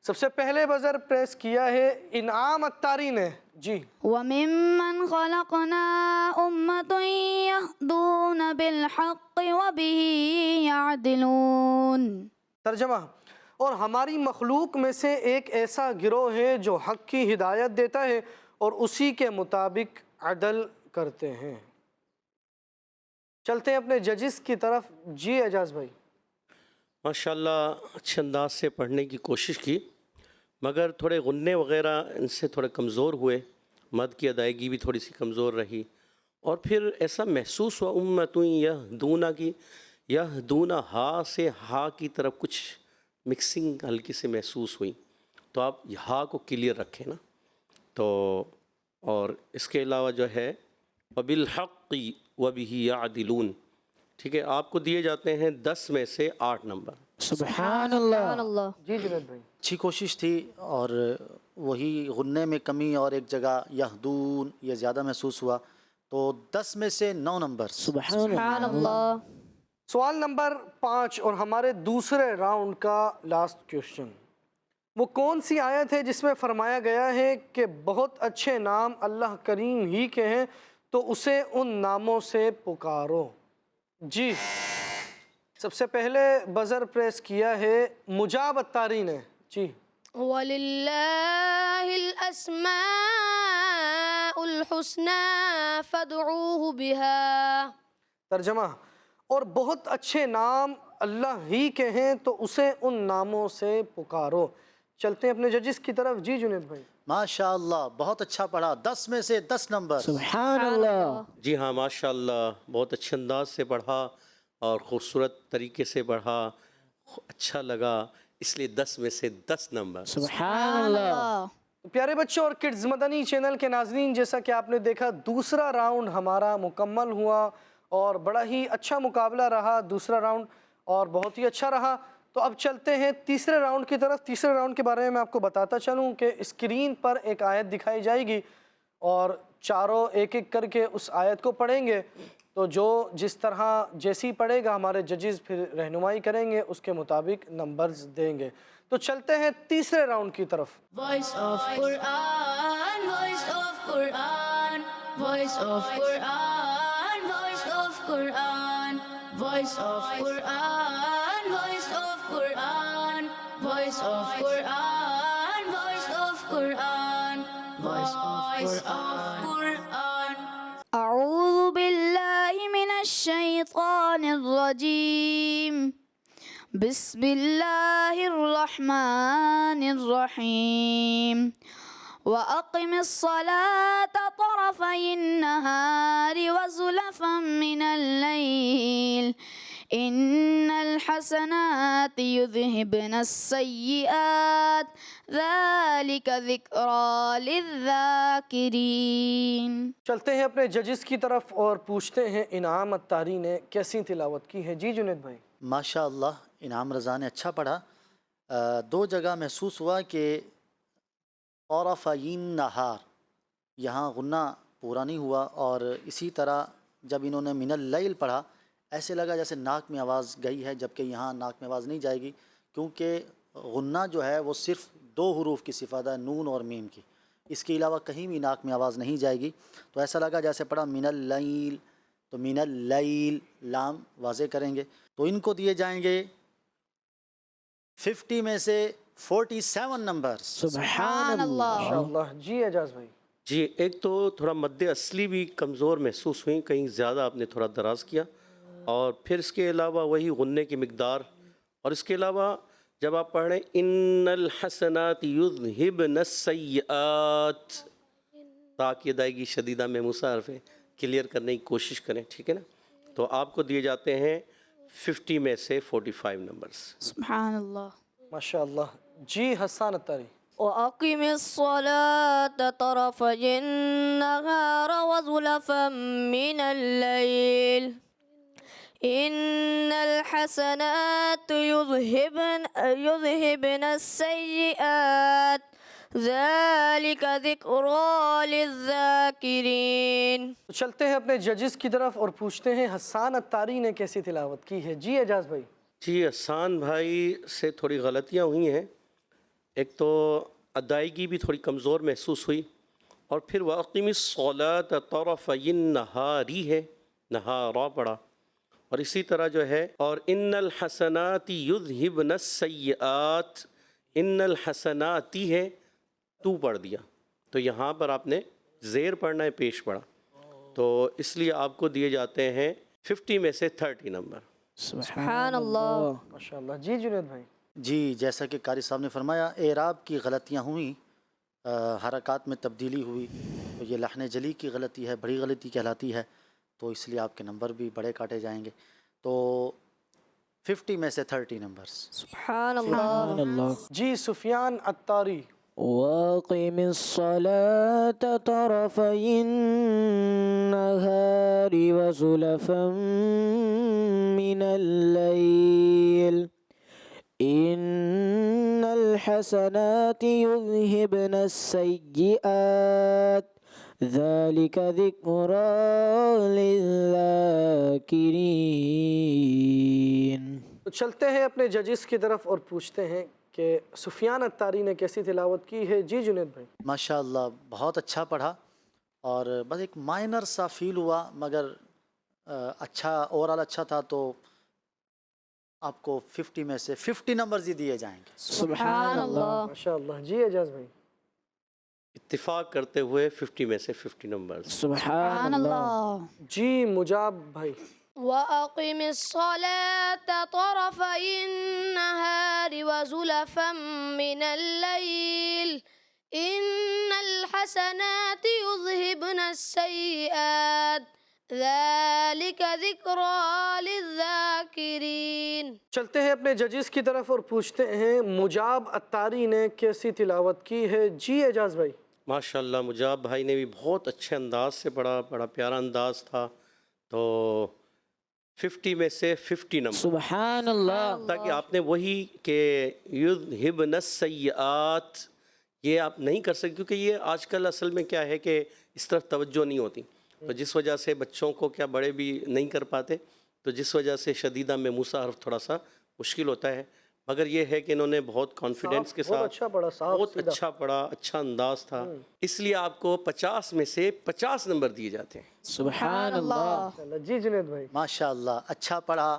سب سے پہلے بزر پریس کیا ہے انعام الطاری نے. جی وممن خلقنا أمة يهدون بالحق وبه يعدلون. ترجمہ: اور ہماری مخلوق میں سے ایک ایسا گروہ ہے جو حق کی ہدایت دیتا ہے اور اسی کے مطابق عدل کرتے ہیں. چلتے ہیں اپنے ججز کی طرف. جی اعجاز بھائی. ماشاءاللہ اچھے انداز سے پڑھنے کی کوشش کی، مگر تھوڑے غنے وغیرہ ان سے تھوڑے کمزور ہوئے، مد کی ادائیگی بھی تھوڑی سی کمزور رہی، اور پھر ایسا محسوس ہوا امتوں یہدونا کی، یہدونا ہا سے ہا کی طرف کچھ مکسنگ ہلکی سے محسوس ہوئی. تو آپ ہا کو کلیئر رکھیں نا. تو اور اس کے علاوہ جو ہے وَبِالْحَقِّ وَبِهِ يَعْدِلُونَ. ٹھیک ہے، آپ کو دیے جاتے ہیں 10 میں سے 8 نمبر. سبحان اللہ. جی جنید بھائی. اچھی کوشش تھی، اور وہی غنے میں کمی اور ایک جگہ یہدون یہ زیادہ محسوس ہوا. تو 10 میں سے 9 نمبر. سبحان اللہ. سوال نمبر 5 اور ہمارے دوسرے راؤنڈ کا لاسٹ کویشچن. وہ کون سی آیت ہے جس میں فرمایا گیا ہے کہ بہت اچھے نام اللہ کریم ہی کے ہیں تو اسے ان ناموں سے پکارو؟ جی سب سے پہلے بزر پریس کیا ہے مجاب الطاری نے. جی وَلِلَّهِ الْأَسْمَاءُ الْحُسْنَى فَادْعُوهُ بِهَا. ترجمہ، اور بہت اچھے نام اللہ ہی کے ہیں تو اسے ان ناموں سے پکارو۔ چلتے ہیں اپنے ججز کی طرف۔ جی جنید بھائی۔ ماشاء اللہ، بہت اچھا پڑھا، 10 میں سے 10 نمبر۔ سبحان اللہ۔ جی ہاں ماشاء اللہ، بہت اچھے انداز سے پڑھا اور خوبصورت طریقے سے پڑھا، اچھا لگا، اس لیے 10 میں سے 10 نمبر۔ سبحان اللہ۔ پیارے بچوں اور کڈز مدنی چینل کے ناظرین، جیسا کہ آپ نے دیکھا دوسرا راؤنڈ ہمارا مکمل ہوا اور بڑا ہی اچھا مقابلہ رہا دوسرا راؤنڈ، اور بہت ہی اچھا رہا۔ تو اب چلتے ہیں تیسرے راؤنڈ کی طرف۔ تیسرے راؤنڈ کے بارے میں آپ کو بتاتا چلوں کہ اسکرین پر ایک آیت دکھائی جائے گی اور چاروں ایک ایک کر کے اس آیت کو پڑھیں گے، تو جو جس طرح جیسی پڑھے گا ہمارے ججز پھر رہنمائی کریں گے، اس کے مطابق نمبرز دیں گے۔ تو چلتے ہیں تیسرے راؤنڈ کی طرف۔ Voice of Quran, voice of Quran, voice of Quran, voice of Quran, voice of Quran, voice of Quran, voice of Quran, voice of Quran, voice of Quran. أعوذ بالله من الشيطان الرجيم. بسم الله الرحمن الرحيم. وأقم الصلاة طرفي النهار وزلفا من الليل إن الحسنات يذهبن السيئات ذلك ذكرى للذاكرين. چلتے ہیں اپنے ججز کی طرف اور پوچھتے ہیں انعام اتاری نے کیسی تلاوت کی ہے۔ جی جنید بھائی۔ ماشاء اللہ، انعام رضا نے اچھا پڑھا۔ 2 جگہ محسوس ہوا کہ طرفین نہار، یہاں غنہ پورا نہیں ہوا، اور اسی طرح جب انہوں نے من اللیل پڑھا ایسے لگا جیسے ناک میں آواز گئی ہے، جبکہ یہاں ناک میں آواز نہیں جائے گی، کیونکہ غنہ جو ہے وہ صرف 2 حروف کی صفت ہے، نون اور میم کی، اس کے علاوہ کہیں بھی ناک میں آواز نہیں جائے گی۔ تو ایسا لگا جیسے پڑھا من اللیل، تو من اللیل لام واضح کریں گے، تو ان کو دیے جائیں گے 50 میں سے 47 نمبر۔ سبحان اللہ۔ ماشاءاللہ۔ جی اعجاز بھائی۔ جی ایک تو تھوڑا مد اصلی بھی کمزور محسوس ہوئی، کہیں زیادہ آپ نے تھوڑا دراز کیا، اور پھر اس کے علاوہ وہی غنے کی مقدار، اور اس کے علاوہ جب آپ پڑھ رہے ہیں ان الحسنات یذہبن السیئات، تاکہ ادائیگی شدیدہ میں حرف ہے، کلیئر کرنے کی کوشش کریں، ٹھیک ہے نا؟ تو آپ کو دیے جاتے ہیں 50 میں سے 45 نمبرز۔ سبحان اللہ. ماشاءاللہ۔ جی حسان اتاری۔ وأقم الصلاة طرفي النهار وزلفا من الليل إن الحسنات يذهبن السيئات ذلك ذكرى للذاكرين. چلتے ہیں اپنے ججز کی طرف اور پوچھتے ہیں حسان اتاری نے کیسی تلاوت کی ہے۔ جی اعجاز بھائی۔ جی حسان بھائی سے تھوڑی غلطیاں ہوئی ہیں، ایک تو ادائیگی بھی تھوڑی کمزور محسوس ہوئی، اور پھر وَأَقِمِ الصَّلَاةَ طَرَفَيِ النَّهَارِ ہے، نہارا پڑا، اور اسی طرح جو ہے اور ان الحسنات یذہبن السیئات، ان الحسناتی ہے تو پڑھ دیا، تو یہاں پر آپ نے زیر پڑھنا ہے، پیش پڑھا، تو اس لیے آپ کو دیے جاتے ہیں 50 میں سے 30 نمبر۔ سبحان اللہ۔ ماشاءاللہ۔ جی جنید بھائی۔ جی جیسا کہ قاری صاحب نے فرمایا اعراب کی غلطیاں ہوئیں، حرکات میں تبدیلی ہوئی، تو یہ لحن جلی کی غلطی ہے، بڑی غلطی کہلاتی ہے، تو اس لیے آپ کے نمبر بھی بڑے کاٹے جائیں گے، تو 50 میں سے 30 نمبرز۔ سبحان اللہ۔ سبحان اللہ۔ جی سفیان اتاری۔ وَأَقِمِ الصَّلَاةَ طَرَفَيِ النَّهَارِ وَزُلَفًا مِّنَ اللَّيْلِ إِنَّ الْحَسَنَاتِ يُذْهِبْنَ السَّيِّئَاتِ ذَلِكَ ذِكْرَى لِلذَّاكِرِينَ. تو چلتے ہیں اپنے ججز کی طرف اور پوچھتے ہیں کہ سفیان اتاری نے کیسی تلاوت کی ہے۔ جی جنید بھائی۔ ماشاءاللہ بہت اچھا پڑھا، اور بس ایک مائنر سا فیل ہوا، مگر اچھا اوورال اچھا تھا، تو آپ کو 50 میں سے 50 نمبرز ہی دیے جائیں گے. سبحان اللہ. ماشاء اللہ. جی اعجاز بھائی. اتفاق کرتے ہوئے 50 میں سے 50 نمبرز. سبحان اللہ. جی مجاب بھائی. وأقم الصلاة طرفي النهار وزلفا من الليل إن الحسنات يذهبن السيئات ذلك ذكرى للذاكرين. چلتے ہیں اپنے ججز کی طرف اور پوچھتے ہیں مجاب اتاری نے کیسی تلاوت کی ہے. جی اعجاز بھائی. ماشاءاللہ مجاب بھائی نے بھی بہت اچھے انداز سے پڑھا، بڑا پیارا انداز تھا. تو 50 میں سے 50 نمبر. سبحان اللہ. تاکہ آپ نے وہی کہ یذہبن السیئات یہ آپ نہیں کر سکتے، کیونکہ یہ آج کل اصل میں کیا ہے کہ اس طرف توجہ نہیں ہوتی، تو جس وجہ سے بچوں کو کیا بڑے بھی نہیں کر پاتے، تو جس وجہ سے شدیدہ میں موسیٰ حرف تھوڑا سا مشکل ہوتا ہے. مگر یہ ہے کہ انہوں نے بہت کانفیڈنس کے ساتھ اچھا پڑھا، صاف بہت سیدھا. اچھا پڑھا، اچھا انداز تھا، اس لیے آپ کو 50 میں سے 50 نمبر دیے جاتے ہیں. سبحان اللہ. جی جنید بھائی. ماشاء اللہ اچھا پڑھا،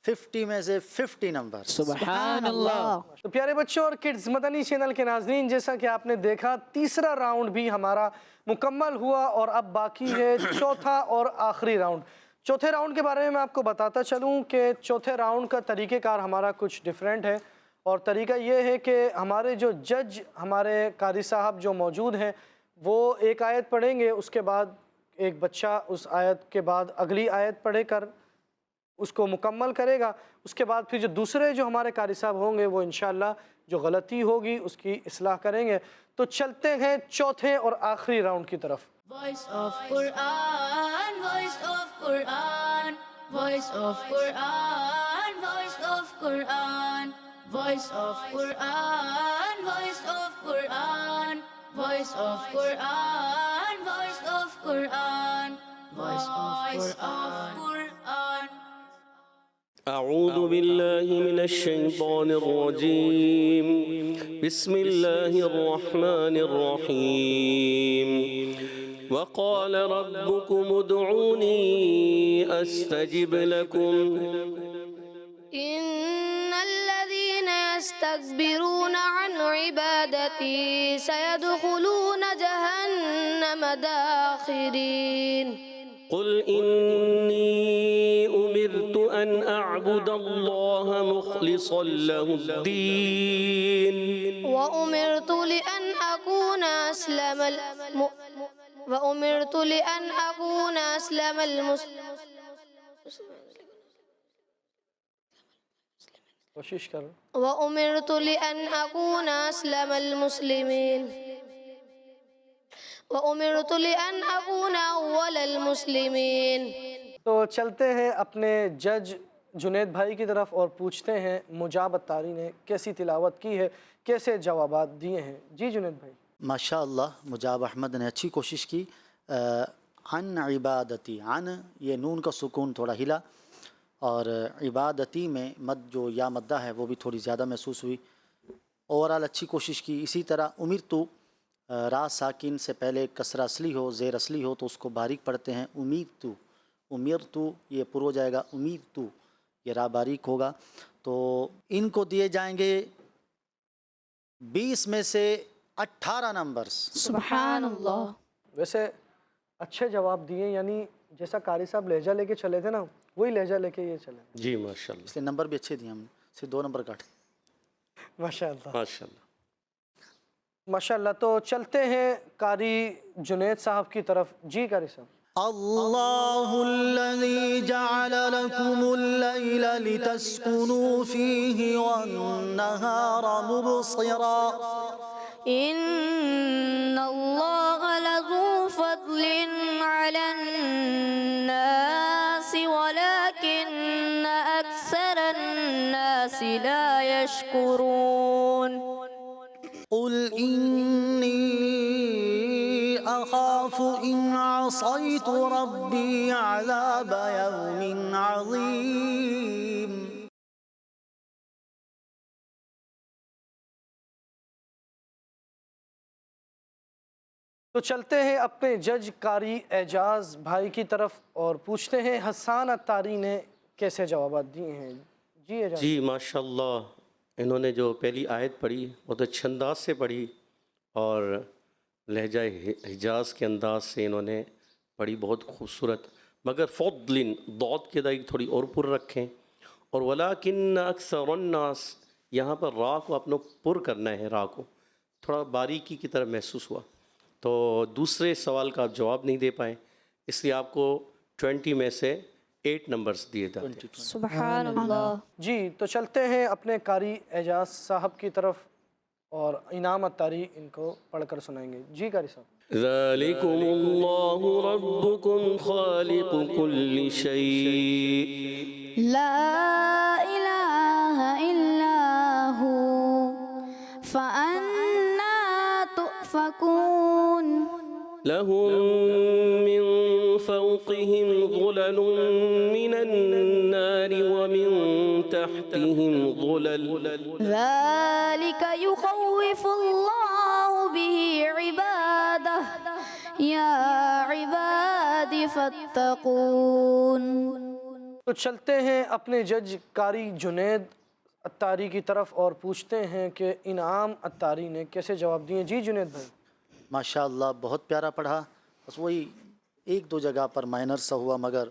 50 میں سے 50 نمبر. سبحان اللہ. تو پیارے بچوں اور کڈز مدنی چینل کے ناظرین، جیسا کہ آپ نے دیکھا تیسرا راؤنڈ بھی ہمارا مکمل ہوا اور اب باقی ہے چوتھا اور آخری راؤنڈ. چوتھے راؤنڈ کے بارے میں میں آپ کو بتاتا چلوں کہ چوتھے راؤنڈ کا طریقہ کار ہمارا کچھ ڈیفرنٹ ہے، اور طریقہ یہ ہے کہ ہمارے جو جج ہمارے قاری صاحب جو موجود ہیں وہ ایک آیت پڑھیں گے، اس کے بعد ایک بچہ اس آیت کے بعد اگلی آیت پڑھے کر اس کو مکمل کرے گا. اس کے بعد پھر جو دوسرے جو ہمارے قاری صاحب ہوں گے وہ انشاءاللہ جو غلطی ہوگی اس کی اصلاح کریں گے. تو چلتے ہیں چوتھے اور آخری راؤنڈ کی طرف. Voice of Quran, voice of Quran, voice of Quran, voice of Quran, voice of Quran, voice of Quran, voice of Quran, voice of Quran, voice of Quran. اعوذ باللہ من الشیطان الرجیم، بسم اللہ الرحمن الرحیم. وقال ربكم ادعوني استجب لكم إن الذين يستكبرون عن عبادتي سيدخلون جهنم داخرين. قل إني أمرت أن أعبد الله مخلصا له الدين وأمرت لأن أكون أسلم کوشش کرو. وأمرت لأن أكون أسلم المسلمين وأمرت لأن أكون أول المسلمين. تو چلتے ہیں اپنے جج جنید بھائی کی طرف اور پوچھتے ہیں مجاب اتاری نے کیسی تلاوت کی ہے، کیسے جوابات دیے ہیں. جی جنید بھائی. ماشاء اللہ مجاب احمد نے اچھی کوشش کی. عن عبادتی، عن یہ نون کا سکون تھوڑا ہلا، اور عبادتی میں مد جو یا مدہ ہے وہ بھی تھوڑی زیادہ محسوس ہوئی. اوورال اچھی کوشش کی. اسی طرح امرتو، را ساکن سے پہلے کسرہ اصلی ہو، زیر اصلی ہو تو اس کو باریک پڑھتے ہیں. امیرتو، امیرتو یہ پر ہو جائے گا، امیرتو یہ را باریک ہوگا. تو ان کو دیے جائیں گے 20 میں سے 18 نمبرز. سبحان اللہ. ویسے اچھے جواب دیے، یعنی جیسا قاری صاحب لہجہ لے کے چلے تھے نا وہی لہجہ لے کے یہ چلے. جی ماشاءاللہ، اس لیے نمبر بھی اچھے دیے ہم نے، صرف 2 نمبر کاٹے. ماشاءاللہ ماشاءاللہ. ماشاءاللہ. تو چلتے ہیں قاری جنید صاحب کی طرف. جی قاری صاحب. اللہ الذی جعل لکم اللیل لتسکنوا فیہ والنہار مبصرا. إن الله لذو فضل على الناس ولكن أكثر الناس لا يشكرون. قل انی اخاف ان عصیت ربی عذاب یوم عظیم. تو چلتے ہیں اپنے جج قاری اعجاز بھائی کی طرف اور پوچھتے ہیں حسان اتاری نے کیسے جوابات دیے ہیں. جی اعجاز جی ماشاءاللہ، انہوں نے جو پہلی آیت پڑھی بہت اچھے انداز سے پڑھی اور لہجہ حجاز کے انداز سے انہوں نے پڑھی، بہت خوبصورت، مگر فضل ضاد کے دائی تھوڑی اور پر رکھیں، اور ولیکن اکثر الناس یہاں پر را کو اپنا پر کرنا ہے، را کو تھوڑا باریکی کی طرح محسوس ہوا، تو دوسرے سوال کا آپ جواب نہیں دے پائے، اس لیے آپ کو 20 میں سے 8 نمبرز دیے جاتے ہیں۔ سبحان اللہ۔ جی تو چلتے ہیں اپنے قاری اعجاز صاحب کی طرف اور انعام اتاری ان کو پڑھ کر سنائیں گے۔ جی قاری صاحب۔ ذالکم اللہ ربکم خالق کل شیء لا إله إلا هو فأنا تؤفكون لهم من فوقهم ظلل من النار ومن تحتهم ظلل ذلك يخوف الله به عباده يا عباد فاتقون۔ تو چلتے ہیں اپنے جج قاری جنید اتاری کی طرف اور پوچھتے ہیں کہ انعام اتاری نے کیسے جواب دیے۔ جی جنید بھائی۔ ماشاءاللہ بہت پیارا پڑھا، بس وہی 1-2 جگہ پر مائنر سا ہوا، مگر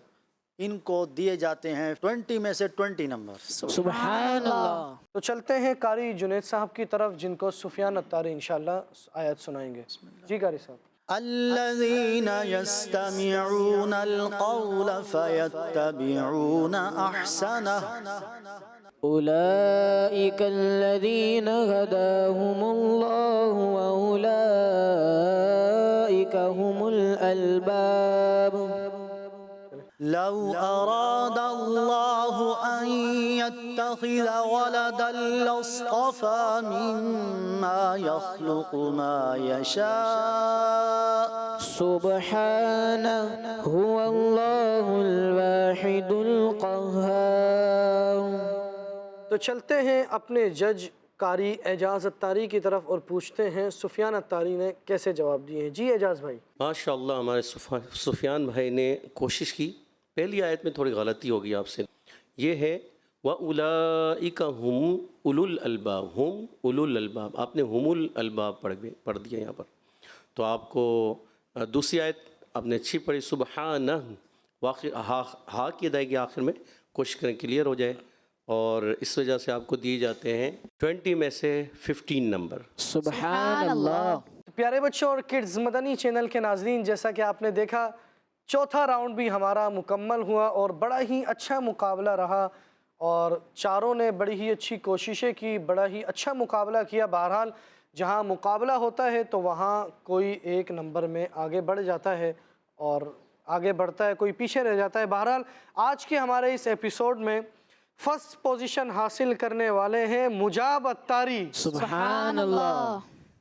ان کو دیے جاتے ہیں 20 میں سے 20 نمبر۔ سبحان اللہ۔ تو چلتے ہیں قاری جنید صاحب کی طرف جن کو سفیان اتاری انشاءاللہ آیت سنائیں گے۔ جی قاری صاحب۔ الذين يستمعون القول فيتبعون أحسنه أولئك الذين هداهم الله وأولئك هم الألباب لو أراد الله أن يتخذ ولدا لاصطفى مما يخلق ما يشاء سبحانه هو الله الواحد القهار۔ تو چلتے ہیں اپنے جج قاری اعجاز اتاری کی طرف اور پوچھتے ہیں سفیان اتاری نے کیسے جواب دیے ہیں۔ جی اعجاز بھائی۔ ماشاءاللہ ہمارے سفیان بھائی نے کوشش کی، پہلی آیت میں تھوڑی غلطی ہوگی آپ سے، یہ ہے وَأُولَئِكَ هُمْ أُولُو الْأَلْبَابِ، ہم اولو الالباب، آپ نے ہم الالباب پڑھ دیا یہاں پر، تو آپ کو دوسری آیت آپ نے اچھی پڑھی سبحانہ، ہا کی ادائیگی آخر میں کوشش کریں کلیئر ہو جائے، اور اس وجہ سے آپ کو دیے جاتے ہیں 20 میں سے 15 نمبر۔ سبحان اللہ۔ پیارے بچوں اور کڈز مدنی چینل کے ناظرین، جیسا کہ آپ نے دیکھا چوتھا راؤنڈ بھی ہمارا مکمل ہوا اور بڑا ہی اچھا مقابلہ رہا، اور چاروں نے بڑی ہی اچھی کوششیں کی، بڑا ہی اچھا مقابلہ کیا۔ بہرحال جہاں مقابلہ ہوتا ہے تو وہاں کوئی ایک نمبر میں آگے بڑھ جاتا ہے اور آگے بڑھتا ہے، کوئی پیچھے رہ جاتا ہے۔ بہرحال آج کے ہمارے اس ایپیسوڈ میں فرسٹ پوزیشن حاصل کرنے والے ہیں مجاب اتاری، سبحان اللہ۔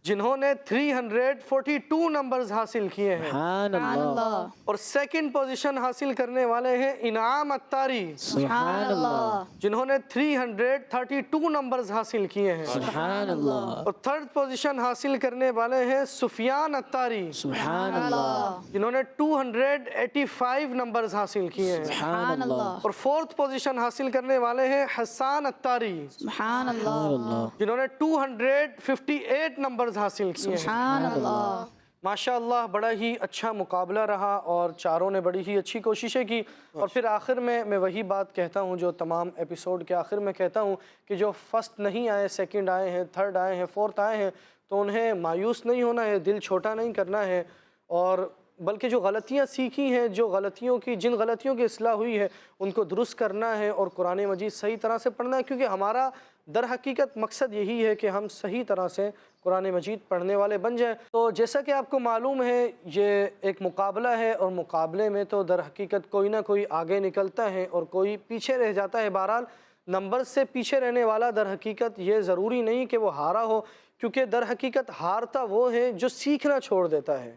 جنہوں نے 342 نمبرز حاصل کیے ہیں، سبحان اللہ۔ اور سیکنڈ پوزیشن حاصل کرنے والے ہیں انعام اتاری، سبحان اللہ۔ جنہوں نے 332 نمبرز حاصل کیے ہیں، سبحان اللہ۔ اور تھرڈ پوزیشن حاصل کرنے والے ہیں سفیان اتاری، سبحان اللہ۔ جنہوں نے 285 نمبرز حاصل کیے ہیں، سبحان اللہ۔ اور فورتھ پوزیشن حاصل کرنے والے ہیں حسان اتاری، سبحان اللہ۔ جنہوں نے 258 نمبرز حاصل کیے ہیں۔ سبحان اللہ۔ ماشاءاللہ بڑا ہی اچھا مقابلہ رہا اور چاروں نے بڑی ہی اچھی کوششیں کی، اور پھر آخر میں وہی بات کہتا ہوں جو تمام ایپیسوڈ کے آخر میں کہتا ہوں کہ جو فرسٹ نہیں آئے، سیکنڈ آئے ہیں، تھرڈ آئے ہیں، فورتھ آئے ہیں، تو انہیں مایوس نہیں ہونا ہے، دل چھوٹا نہیں کرنا ہے، اور بلکہ جو غلطیاں سیکھی ہیں، جن غلطیوں کی اصلاح ہوئی ہے ان کو درست کرنا ہے اور قرآن مجید صحیح طرح سے پڑھنا ہے، کیونکہ ہمارا در حقیقت مقصد یہی ہے کہ ہم صحیح طرح سے قرآن مجید پڑھنے والے بن جائیں۔ تو جیسا کہ آپ کو معلوم ہے یہ ایک مقابلہ ہے، اور مقابلے میں تو در حقیقت کوئی نہ کوئی آگے نکلتا ہے اور کوئی پیچھے رہ جاتا ہے۔ بہرحال نمبر سے پیچھے رہنے والا در حقیقت یہ ضروری نہیں کہ وہ ہارا ہو، کیونکہ در حقیقت ہارتا وہ ہے جو سیکھنا چھوڑ دیتا ہے،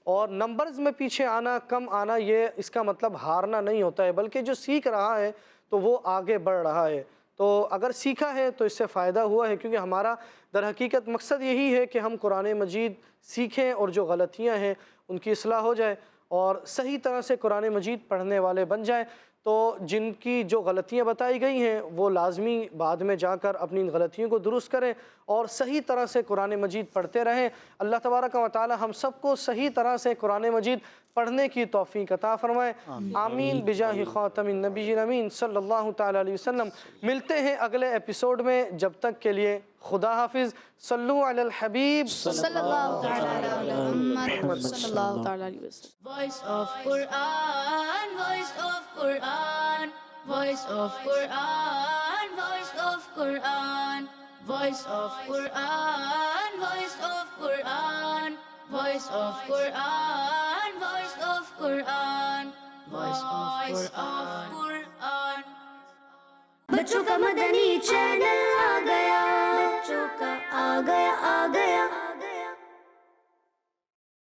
اور نمبرز میں پیچھے آنا، کم آنا، یہ اس کا مطلب ہارنا نہیں ہوتا ہے، بلکہ جو سیکھ رہا ہے تو وہ آگے بڑھ رہا ہے۔ تو اگر سیکھا ہے تو اس سے فائدہ ہوا ہے، کیونکہ ہمارا در حقیقت مقصد یہی ہے کہ ہم قرآن مجید سیکھیں اور جو غلطیاں ہیں ان کی اصلاح ہو جائے اور صحیح طرح سے قرآن مجید پڑھنے والے بن جائیں۔ تو جن کی جو غلطیاں بتائی گئی ہیں وہ لازمی بعد میں جا کر اپنی ان غلطیوں کو درست کریں اور صحیح طرح سے قرآن مجید پڑھتے رہیں. اللہ تبارک و تعالی ہم سب کو صحیح طرح سے قرآن مجید پڑھنے کی توفیق عطا فرمائے. آمین بجاہ خاتم النبی الامین صلی اللہ تعالی علیہ وسلم. ملتے ہیں اگلے ایپیسوڈ میں، جب تک کے لیے خدا حافظ. صلو علی الحبیب صلی اللہ تعالی علی محمد صلی اللہ تعالی علیہ وسلم. Voice of Quran, voice of Quran, voice of Quran, voice of Quran, voice of Quran, voice of Quran, voice of Quran, voice of Quran, voice of Quran. بچوں کا مدنی چینل آ گیا، بچوں کا آ گیا